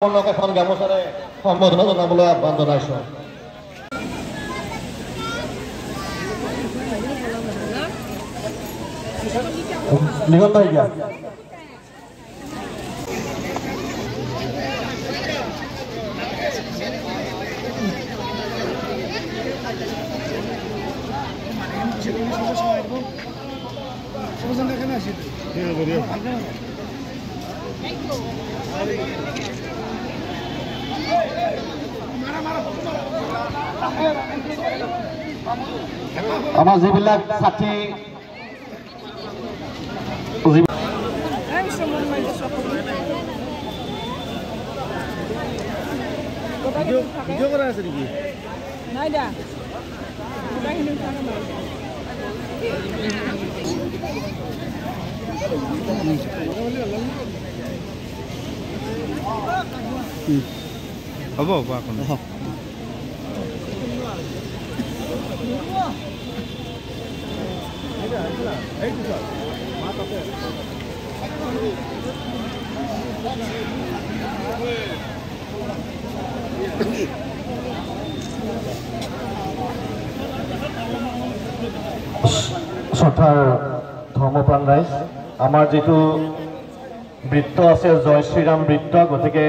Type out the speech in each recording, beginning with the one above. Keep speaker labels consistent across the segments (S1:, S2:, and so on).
S1: এখন গামোচাৰে সম্বোধন জনাবলৈ আহ্বান জনাইছোঁ। নিগন্ত এতিয়া আমাৰ যিবিলাক ছাত্ৰী ভিডিঅ' কৰা আছে নেকি? নাই দা হ'ব হ'ব আকৌ শ্ৰদ্ধাৰ ধৰ্মপ্ৰাণ ৰাইজ, আমাৰ যিটো বৃত্ত আছে জয় শ্ৰীৰাম বৃত্ত, গতিকে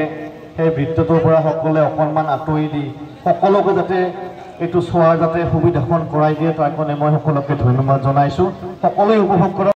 S1: সেই বৃত্তটোৰ পৰা সকলোৱে অকণমান আঁতৰি দি সকলোকে যাতে এইটো চোৱাৰ যাতে সুবিধাখন কৰাই দিয়ে তাৰ কাৰণে মই সকলোকে ধন্যবাদ জনাইছোঁ। সকলোৱে উপভোগ কৰক।